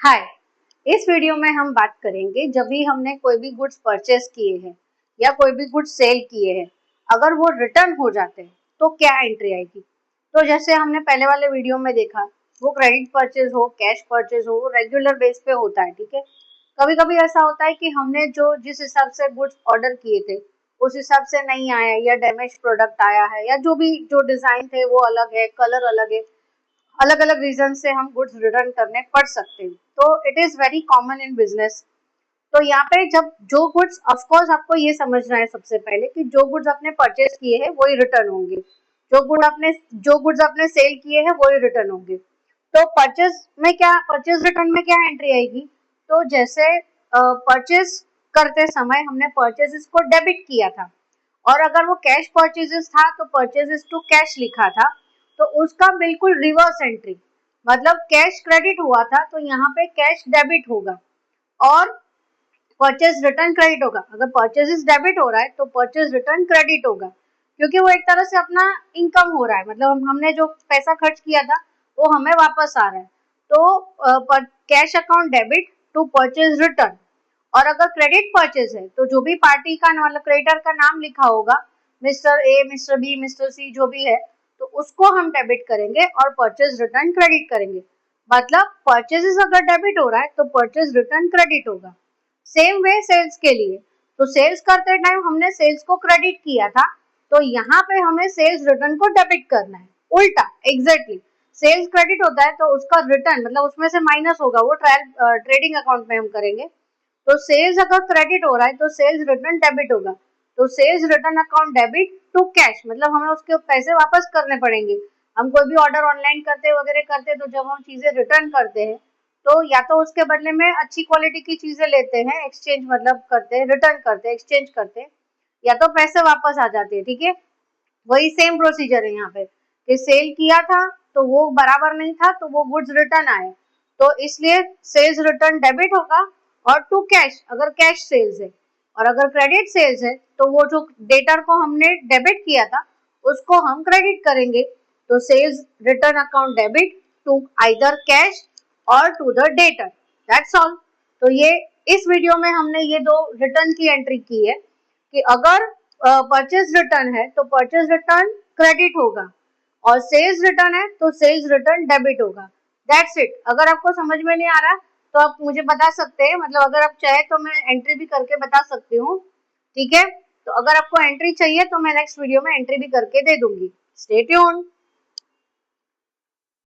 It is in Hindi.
हाय। इस वीडियो में हम बात करेंगे जब भी हमने कोई भी गुड्स परचेस किए हैं या कोई भी गुड्स सेल किए हैं, अगर वो रिटर्न हो जाते हैं तो क्या एंट्री आएगी। तो जैसे हमने पहले वाले वीडियो में देखा, वो क्रेडिट परचेज हो, कैश परचेज हो, वो रेगुलर बेस पे होता है। ठीक है, कभी कभी ऐसा होता है कि हमने जो जिस हिसाब से गुड्स ऑर्डर किए थे उस हिसाब से नहीं आया, या डैमेज प्रोडक्ट आया है, या जो डिजाइन थे वो अलग है, कलर अलग है, अलग अलग रीजन से हम गुड्स रिटर्न करने पड़ सकते हैं। तो it is very common in business. तो यहाँ पे जब जो गुड्स, ऑफ कोर्स आपको ये समझना है सबसे पहले कि जो गुड्स आपने परचेज किए हैं वही रिटर्न होंगे, जो गुड्स आपने सेल किए हैं वही रिटर्न होंगे। तो परचेज रिटर्न में क्या एंट्री आएगी। तो जैसे परचेज करते समय हमने परचेजेस को डेबिट किया था, और अगर वो कैश परचेजेस था तो परचेजेस टू कैश लिखा था, तो उसका बिल्कुल रिवर्स एंट्री, मतलब कैश क्रेडिट हुआ था तो यहाँ पे कैश डेबिट होगा और परचेज रिटर्न क्रेडिट होगा। अगर परचेजेस डेबिट हो रहा है तो परचेज रिटर्न क्रेडिट होगा, क्योंकि वो एक तरह से अपना इनकम हो रहा है, मतलब हमने जो पैसा खर्च किया था वो हमें वापस आ रहा है। तो cash account debit to purchase return. और अगर क्रेडिट परचेज है तो जो भी पार्टी का, मतलब क्रेडिटर का नाम लिखा होगा, mister A, mister B, mister C, जो भी है, तो उसको हम डेबिट करेंगे और परचेज रिटर्न क्रेडिट करेंगे। मतलब परचेजेस अगर डेबिट हो रहा है तो परचेज रिटर्न क्रेडिट होगा। सेम वे सेल्स के लिए, तो सेल्स करते टाइम हमने सेल्स को क्रेडिट किया था, तो यहाँ पे हमें सेल्स रिटर्न को डेबिट करना है। उल्टा एग्जैक्टली, सेल्स क्रेडिट होता है तो उसका रिटर्न, मतलब उसमें से माइनस होगा, वो ट्रेडिंग अकाउंट में हम करेंगे। तो सेल्स अगर क्रेडिट हो रहा है तो सेल्स रिटर्न डेबिट होगा, तो sales return account debit to cash, मतलब हमें उसके पैसे वापस करने पड़ेंगे। हम कोई भी ऑर्डर ऑनलाइन करते वगैरह करते, तो जब हम चीजें रिटर्न करते हैं तो या तो उसके बदले में अच्छी क्वालिटी की चीजें लेते हैं, एक्सचेंज मतलब करते हैं, रिटर्न करते हैं, एक्सचेंज करते हैं, या तो पैसे वापस आ जाते हैं। ठीक है, वही सेम प्रोसीजर है यहाँ पे कि सेल किया था तो वो बराबर नहीं था तो वो गुड्स रिटर्न आए, तो इसलिए सेल्स रिटर्न डेबिट होगा। और टू कैश, अगर कैश सेल्स है, और अगर क्रेडिट सेल्स है तो वो जो डेटर को हमने डेबिट किया था उसको हम क्रेडिट करेंगे। तो sales return account debit to either cash और to the debtor, that's all. तो ये इस वीडियो में हमने ये दो रिटर्न की एंट्री की है कि अगर परचेज रिटर्न है तो परचेज रिटर्न क्रेडिट होगा, और सेल्स रिटर्न है तो सेल्स रिटर्न डेबिट होगा। That's it. अगर आपको समझ में नहीं आ रहा तो आप मुझे बता सकते हैं, मतलब अगर आप चाहे तो मैं एंट्री भी करके बता सकती हूँ। ठीक है, तो अगर आपको एंट्री चाहिए तो मैं नेक्स्ट वीडियो में एंट्री भी करके दे दूंगी। Stay tuned.